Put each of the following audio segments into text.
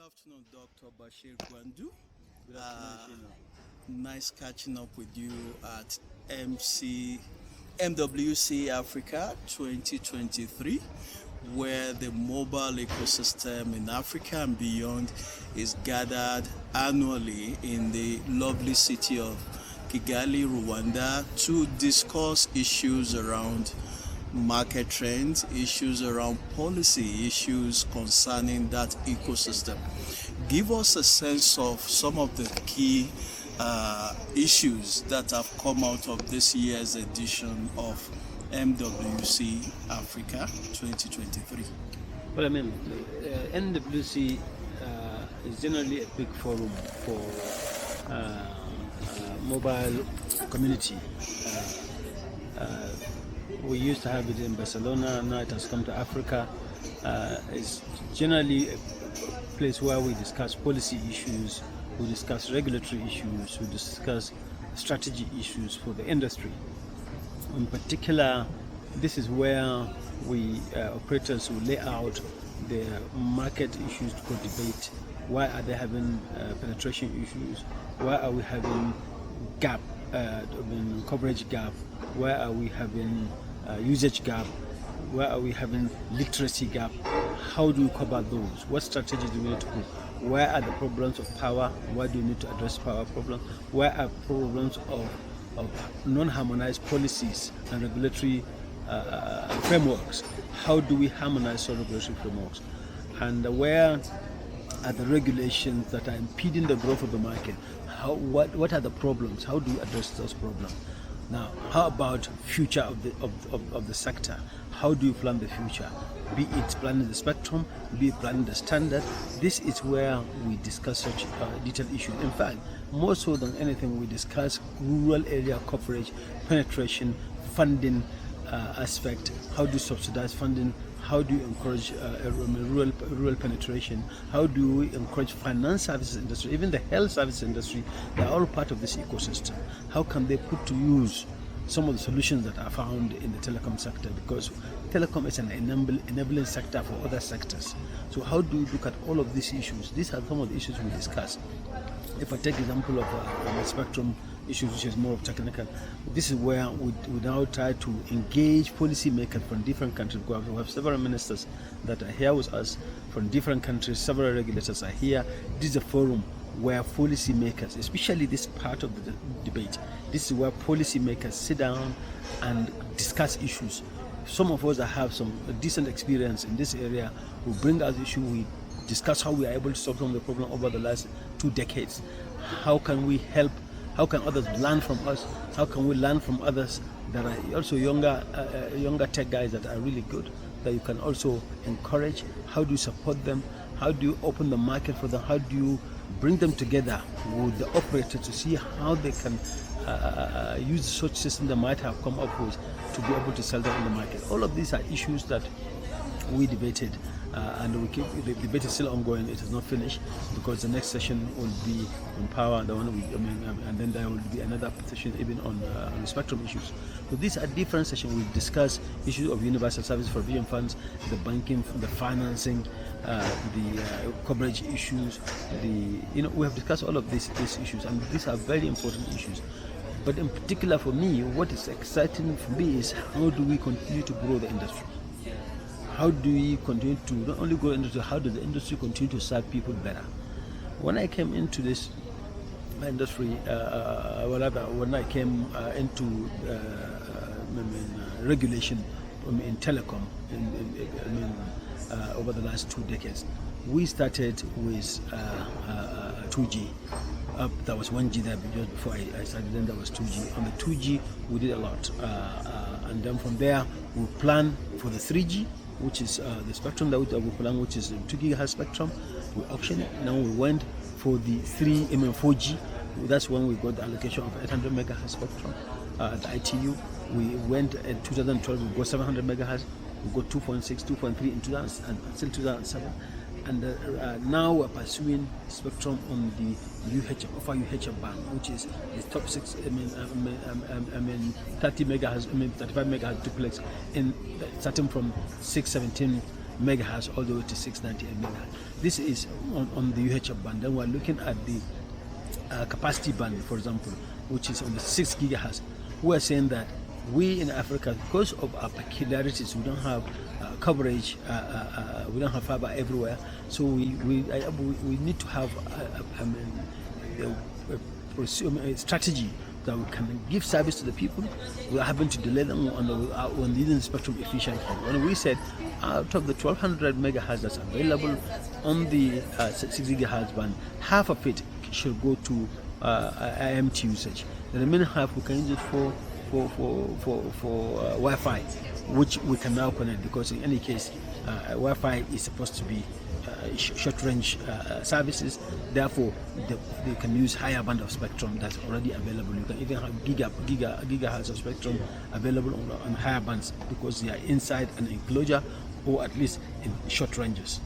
afternoon, Dr. Bashir Gwandu. Good afternoon. Nice catching up with you at MWC Africa 2023, where the mobile ecosystem in Africa and beyond is gathered annually in the lovely city of Kigali, Rwanda, to discuss issues around market trends, issues around policy, issues concerning that ecosystem. Give us a sense of some of the key issues that have come out of this year's edition of MWC Africa 2023. Well, MWC is generally a big forum for mobile community. We used to have it in Barcelona, now it has come to Africa. It's generally a place where we discuss policy issues, we discuss regulatory issues, we discuss strategy issues for the industry. In particular, this is where we operators will lay out their market issues for debate. Why are they having penetration issues? Why are we having gap, coverage gap? Why are we having usage gap? Where are we having literacy gap? How do we cover those? What strategies do we need to put? Where are the problems of power? Why do we need to address power problems? Where are problems of non-harmonized policies and regulatory frameworks? How do we harmonize those regulatory frameworks? And where are the regulations that are impeding the growth of the market? What are the problems? How do we address those problems? Now, how about future of the sector? How do you plan the future? Be it planning the spectrum, be it planning the standard. This is where we discuss such detailed issues. In fact, more so than anything, we discuss rural area coverage, penetration, funding aspect. How do you subsidize funding? How do you encourage rural penetration? How do we encourage finance services industry, even the health services industry? They are all part of this ecosystem. How can they put to use some of the solutions that are found in the telecom sector? Because telecom is an enabling sector for other sectors. So how do we look at all of these issues? These are some of the issues we discuss. If I take example of the spectrum issues, which is more of technical, this is where we now try to engage policymakers from different countries. We have several ministers that are here with us from different countries, several regulators are here. This is a forum where policymakers, especially this part of the debate, this is where policymakers sit down and discuss issues. Some of us that have some decent experience in this area will bring us issues. We discuss how we are able to solve some of the problem over the last 2 decades. How can we help? How can others learn from us? How can we learn from others that are also younger tech guys that are really good, that you can also encourage? How do you support them? How do you open the market for them? How do you bring them together with the operator to see how they can use such system they might have come up with to be able to sell them in the market? All of these are issues that we debated, and the debate is still ongoing. It is not finished because the next session will be on power, and then there will be another session even on the spectrum issues. So these are different sessions. We discuss issues of universal service provision funds, the banking, the financing, the coverage issues. We have discussed all of these issues, and these are very important issues. But in particular for me, what is exciting for me is how do we continue to grow the industry? How do we continue to not only grow the industry, how does the industry continue to serve people better? When I came into this industry, when I came into regulation in telecom, over the last 2 decades, we started with 2G. That was 1G there just before I started. Then there was 2G. On the 2G, we did a lot, and then from there we planned for the 3G, which is the spectrum that we plan, which is the 2 GHz spectrum. We auctioned it. Now we went for the 4G. That's when we got the allocation of 800 megahertz spectrum at the ITU. We went in 2012. We got 700 megahertz. We got 2.6, 2.3 in 2000 until 2007. And now we're pursuing spectrum on the upper UHF band, which is the top 6. 30 megahertz, 35 megahertz duplex, starting from 617 megahertz all the way to 698 megahertz. This is on the UHF band. Then we're looking at the capacity band, for example, which is on the 6 gigahertz. We're saying that we in Africa, because of our peculiarities, we don't have coverage, we don't have fiber everywhere, so we need to have a strategy that we can give service to the people without having to delay them on using the spectrum efficiently. When we said out of the 1200 megahertz that's available on the 6 gigahertz band, half of it should go to IMT usage. The remaining half we can use it for Wi-Fi, which we can now connect, because in any case Wi-Fi is supposed to be short-range services. Therefore, they can use higher band of spectrum that's already available. You can even have gigahertz of spectrum available on higher bands, because they are inside an enclosure or at least in short ranges.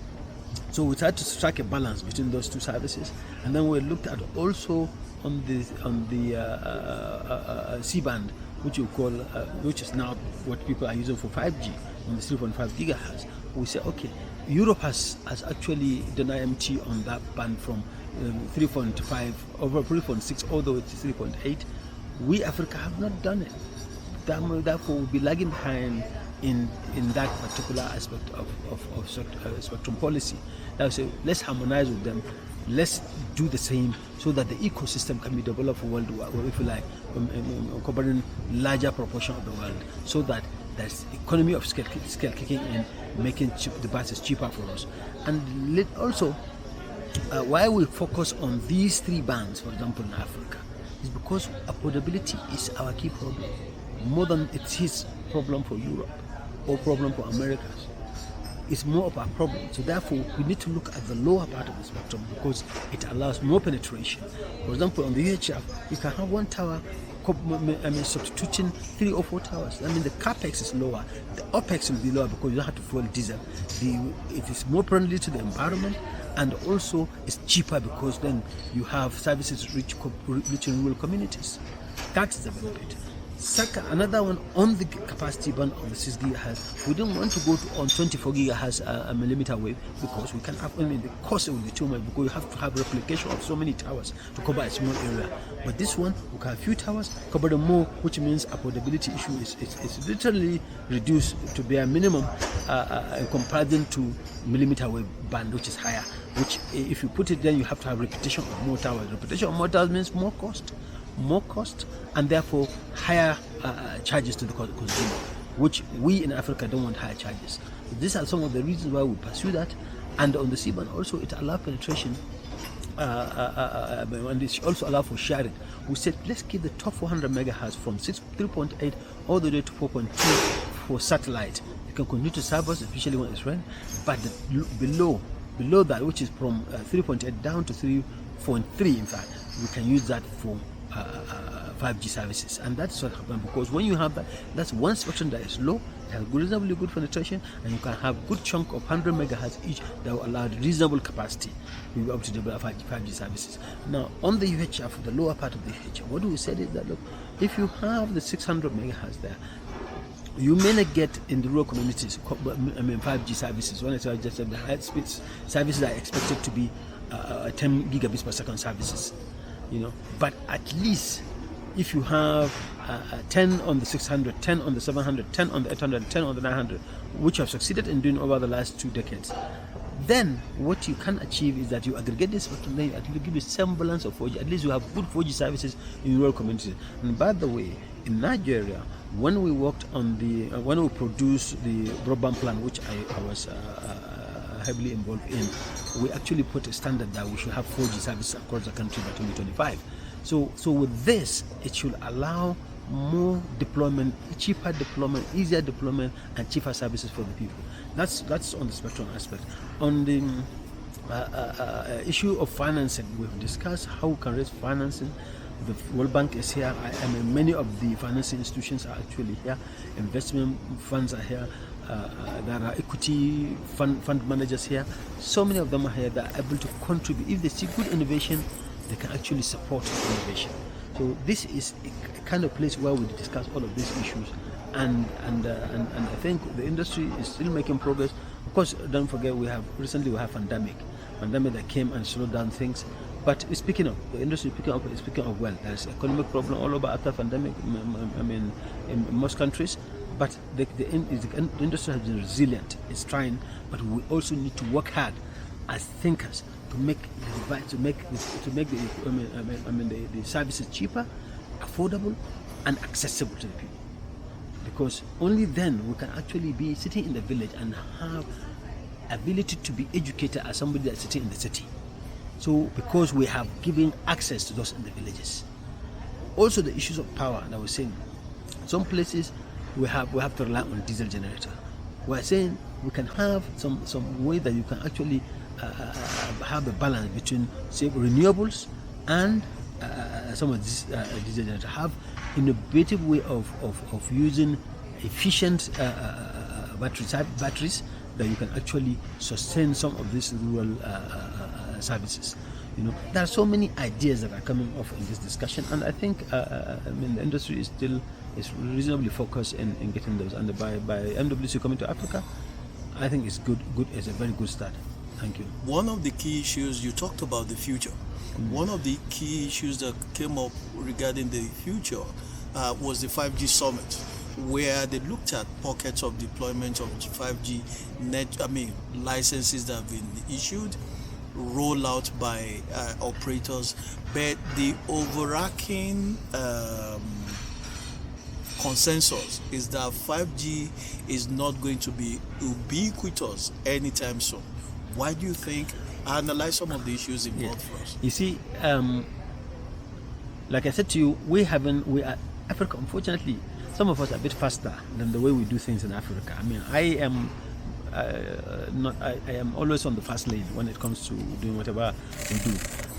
So we tried to strike a balance between those two services, and then we looked at also on the C band, which you call, which is now what people are using for 5G on the 3.5 gigahertz. We say, okay, Europe has actually done IMT on that band from 3.5 over 3.6 all the way to 3.8. We Africa have not done it. Therefore, we'll be lagging behind in that particular aspect of spectrum policy. Now, so let's harmonize with them. Let's do the same so that the ecosystem can be developed worldwide, or if you like, covering larger proportion of the world, so that there's economy of scale kicking in, making the devices cheaper for us. And also, why we focus on these 3 bands, for example, in Africa, is because affordability is our key problem, more than it's his problem for Europe or problem for Americas. It's more of a problem. So therefore, we need to look at the lower part of the spectrum, because it allows more penetration. For example, on the UHF, you can have 1 tower substituting 3 or 4 towers. The capex is lower, the opex will be lower because you don't have to fuel diesel. It is more friendly to the environment, and also it's cheaper because then you have services reach rural communities. That is the benefit. Second, another one on the capacity band on the 6 gigahertz, we don't want to go on 24 gigahertz millimeter wave, because we can have only the cost will be too much, because you have to have replication of so many towers to cover a small area. But this one, we can have few towers, cover them more, which means affordability issue is literally reduced to bare minimum in comparison to millimeter wave band, which is higher. Which, if you put it, then you have to have repetition of more towers. Repetition of more towers means more cost, and therefore higher charges to the consumer, which we in Africa don't want higher charges. These are some of the reasons why we pursue that. And on the C-band also, it allows penetration, and it also allows for sharing. We said, let's keep the top 400 megahertz from 3.8 all the way to 4.2 for satellite. You can continue to serve us, especially when it's raining, but below that, which is from 3.8 down to 3.3, in fact, we can use that for 5G services. And that's what happened, because when you have that, that's one spectrum that is low, it has reasonably good penetration, and you can have good chunk of 100 megahertz each that will allow reasonable capacity to be able to develop 5G services. Now, on the UHF, the lower part of the UHF, what we said is that, look, if you have the 600 megahertz there, you may not get in the rural communities 5G services. When I say just the high speed services are expected to be 10 gigabits per second services, but at least if you have 10 on the 600, 10 on the 700, 10 on the 800, 10 on the 900, which you have succeeded in doing over the last 2 decades, then what you can achieve is that you aggregate this spectrum, then you give a semblance of 4G. At least you have good 4G services in rural communities. And by the way, in Nigeria, when we worked on when we produced the broadband plan, which I was heavily involved in, we actually put a standard that we should have 4G services across the country by 2025. So with this, it should allow more deployment, cheaper deployment, easier deployment, and cheaper services for the people. That's on the spectrum aspect. On the issue of financing, we've discussed how we can raise financing. The World Bank is here. Many of the financing institutions are actually here. Investment funds are here. There are equity fund managers here. So many of them are here that are able to contribute. If they see good innovation, they can actually support innovation. So this is a kind of place where we discuss all of these issues, and I think the industry is still making progress. Of course, don't forget recently we have pandemic that came and slowed down things. But speaking of the industry, speaking of well, there's economic problem all over after pandemic. I mean, in most countries. But the industry has been resilient. It's trying, but we also need to work hard as thinkers to make the services cheaper, affordable, and accessible to the people. Because only then we can actually be sitting in the village and have ability to be educated as somebody that's sitting in the city. So because we have given access to those in the villages. Also the issues of power that we're saying. Some places we have to rely on diesel generator. We're saying we can have some way that you can actually have a balance between, say, renewables and some of this diesel generator. Have innovative way of using efficient batteries that you can actually sustain some of these rural services. You know, there are so many ideas that are coming off in this discussion, and I think the industry is reasonably focused in getting those. And by MWC coming to Africa, I think it's good. It's a very good start. Thank you. One of the key issues you talked about the future. One of the key issues that came up regarding the future was the 5G summit, where they looked at pockets of deployment of 5G licenses that have been issued, rollout by operators, but the overarching consensus is that 5G is not going to be ubiquitous anytime soon. Why do you think? Analyze some of the issues involved for us. You see, like I said to you, we are Africa. Unfortunately, some of us are a bit faster than the way we do things in Africa. I mean, I am always on the fast lane when it comes to doing whatever we do.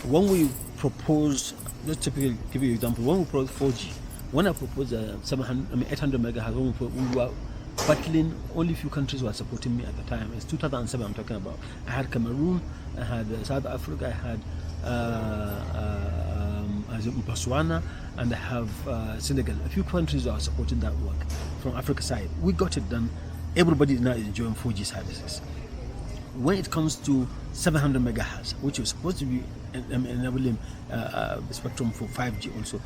When we propose, let's typically give you an example. When we propose 4G, when I proposed 800 megahertz, when we were battling, only a few countries were supporting me at the time. It's 2007 I'm talking about. I had Cameroon, I had South Africa, I had Botswana, and I have Senegal. A few countries are supporting that work from Africa side. We got it done. Everybody is now enjoying 4G services. When it comes to 700 megahertz, which was supposed to be enabling spectrum for 5G also,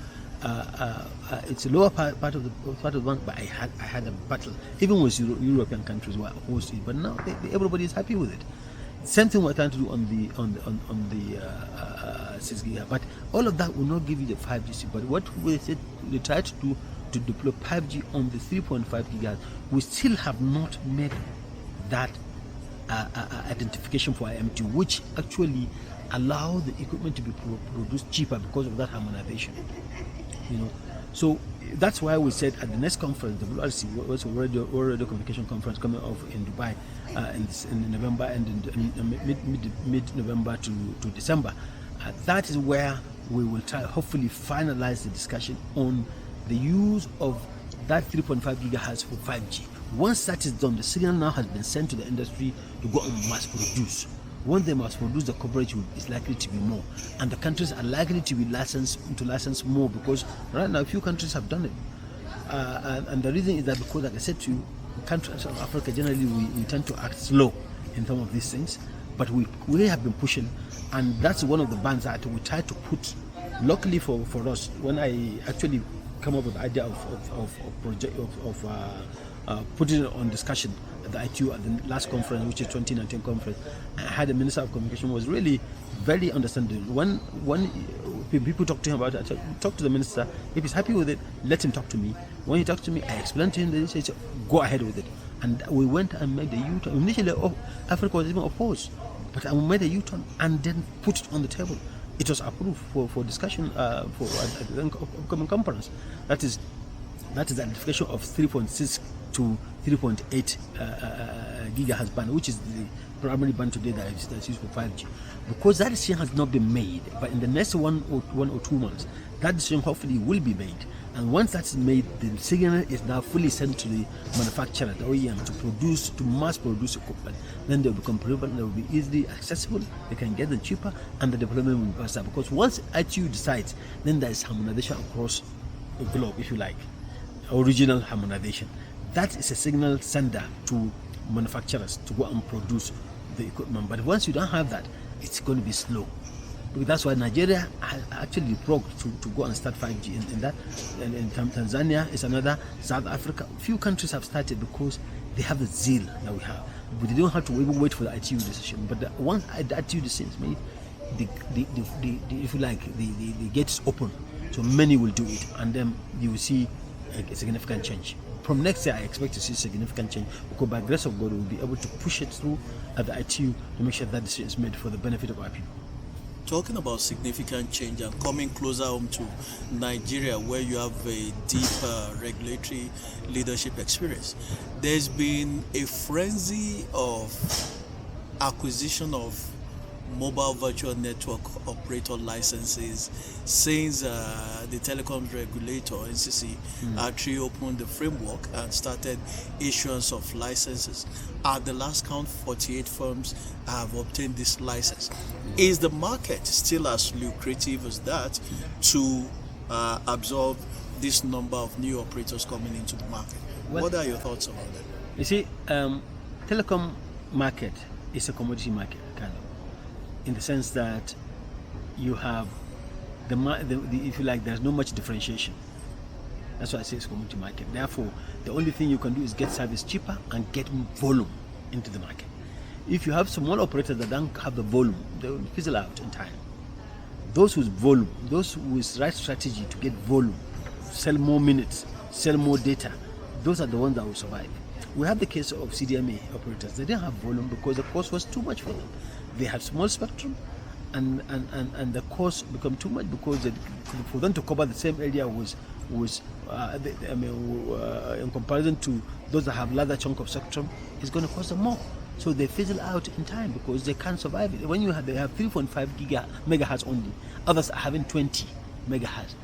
it's a lower part of the bank, but I had a battle. Even with European countries were opposed to it, but now everybody is happy with it. Same thing we're trying to do on the 6 gigahertz, but all of that will not give you the 5G. But what we said, we tried to do to deploy 5G on the 3.5 gigahertz, we still have not made that identification for IMT, which actually allow the equipment to be produced cheaper because of that harmonization. You know, so that's why we said at the next conference, the WRC, also Radio Communication Conference coming off in Dubai in November and in mid-November to December. That is where we will try, hopefully, finalize the discussion on the use of that 3.5 gigahertz for 5G. Once that is done, the signal now has been sent to the industry to go and mass produce. When they must produce, the coverage is likely to be more, and the countries are likely to be license more, because right now a few countries have done it, and the reason is that because, like I said to you, countries of Africa generally we tend to act slow in some of these things, but we have been pushing, and that's one of the bands that we try to put locally for us. When I actually come up with the idea of putting it on discussion at the ITU at the last conference, which is 2019 conference, I had the Minister of Communication was really very understanding. When people talk to him about it, I said, talk to the minister. If he's happy with it, let him talk to me. When he talks to me, I explain to him that he said, go ahead with it. And we went and made a U-turn. Initially, Africa was even opposed, but we made a U-turn and then put it on the table. It was approved for discussion for the upcoming conference. That is the identification of 3.6 to 3.8 gigahertz band, which is the primary band today that's used for 5G. Because that decision has not been made, but in the next one or 2 months, that decision hopefully will be made. And once that's made, the signal is now fully sent to the manufacturer, the OEM, to mass produce equipment. Then they will become prevalent, they will be easily accessible, they can get them cheaper, and the deployment will be faster. Because once ITU decides, then there is harmonization across the globe, if you like, original harmonization. That is a signal sender to manufacturers to go and produce the equipment. But once you don't have that, it's going to be slow. That's why Nigeria actually leapfrogged to go and start 5G in that. And in Tanzania is another. South Africa, few countries have started because they have the zeal that we have. But they don't have to even wait for the ITU decision. But once the ITU decision is made, if you like, the gates open, so many will do it, and then you will see a significant change. From next year, I expect to see significant change, because by the grace of God, we will be able to push it through at the ITU to make sure that decision is made for the benefit of our people. Talking about significant change and coming closer home to Nigeria, where you have a deep regulatory leadership experience, there's been a frenzy of acquisition of mobile virtual network operator licenses since the telecoms regulator NCC actually opened the framework and started issuance of licenses. At the last count, 48 firms have obtained this license. Is the market still as lucrative as that to absorb this number of new operators coming into the market? Well, what are your thoughts about that? You see, telecom market is a commodity market, kind of, in the sense that you have if you like, there's no much differentiation. That's why I say it's a commodity market. Therefore, the only thing you can do is get service cheaper and get volume into the market. If you have small operators that don't have the volume, they will fizzle out in time. Those with volume, those with right strategy to get volume, sell more minutes, sell more data, those are the ones that will survive. We have the case of CDMA operators. They didn't have volume because the cost was too much for them. They had small spectrum, and the cost became too much because for them to cover the same area was in comparison to those that have larger chunk of spectrum, it's going to cost them more. So they fizzle out in time because they can't survive it. When they have 3.5 megahertz only, others are having 20 megahertz.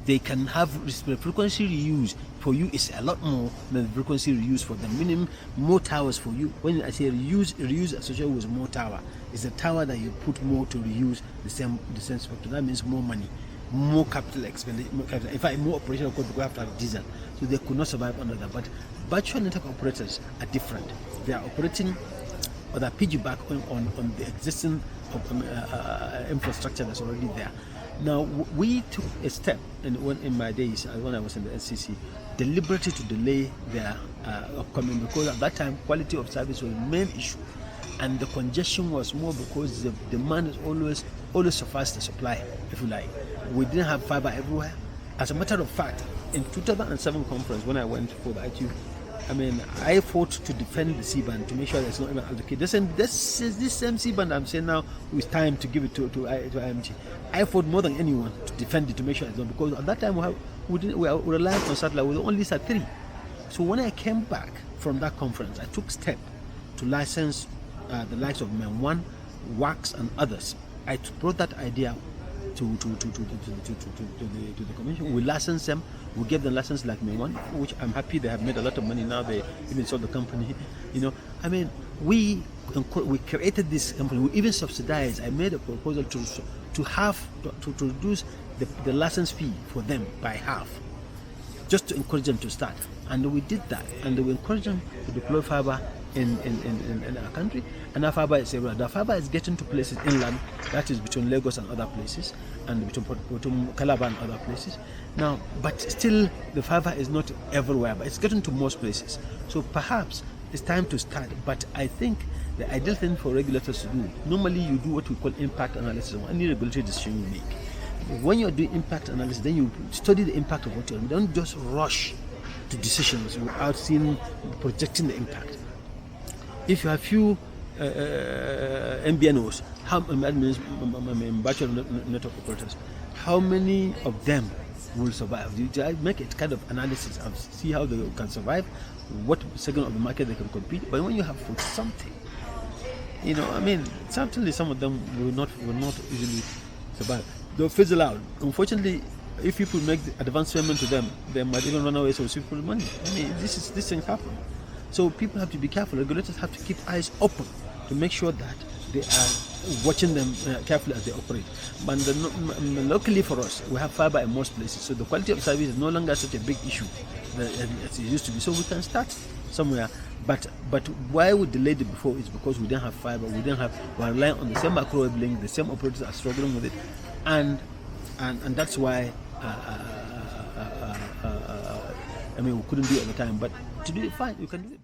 They can have frequency reuse. For you, it's a lot more than frequency reuse for them, meaning more towers for you. When I say reuse associated with more tower, it's a tower that you put more to reuse the same spectrum. That means more money, more capital expenditure. In fact, more operation, of course, because we have to have diesel. So they could not survive under that. But virtual network operators are different. They are operating, or they piggyback on the existing infrastructure that's already there. Now, we took a step in my days when I was in the SCC, deliberately to delay their upcoming, because at that time quality of service was the main issue, and the congestion was more because the demand is always surpassed the supply, if you like. We didn't have fiber everywhere. As a matter of fact, in 2007 conference, when I went for the ITU, I fought to defend the C-band to make sure there's not even allocated. This same C-band I'm saying now, it's time to give it to IMG. I fought more than anyone to defend it, to make sure it's done, because at that time we relied on satellite. We only had 3. So when I came back from that conference, I took step to license the likes of Men1, WAX, and others. I brought that idea to the commission. We licensed them. We gave them license like Men1, which I'm happy they have made a lot of money now. They even sold the company. We created this company. We even subsidized. I made a proposal to reduce the license fee for them by half, just to encourage them to start. And we did that, and we encouraged them to deploy fiber in our country. And our fiber is everywhere. The fiber is getting to places inland, that is between Lagos and other places, and between Calabar and other places. Now, but still the fiber is not everywhere, but it's getting to most places. So perhaps it's time to start. But I think the ideal thing for regulators to do, normally you do what we call impact analysis on any regulatory decision you make. When you're doing impact analysis, then you study the impact of what you're doing. Don't just rush to decisions without projecting the impact. If you have few MVNOs, virtual network operators, how many of them will survive? You make a kind of analysis and see how they can survive, what segment of the market they can compete. But when you have something, certainly some of them will not easily survive. They'll fizzle out. Unfortunately, if people make the advance payment to them, they might even run away with people's money. This thing happen. So people have to be careful. Regulators have to keep eyes open to make sure that they are watching them carefully as they operate. But locally for us, we have fiber in most places, so the quality of service is no longer such a big issue as it used to be. So we can start somewhere, But why we delayed it before is because we didn't have fiber, we're relying on the same microwave link, the same operators are struggling with it, and that's why I mean we couldn't do it at the time. But to do it, fine, you can do it.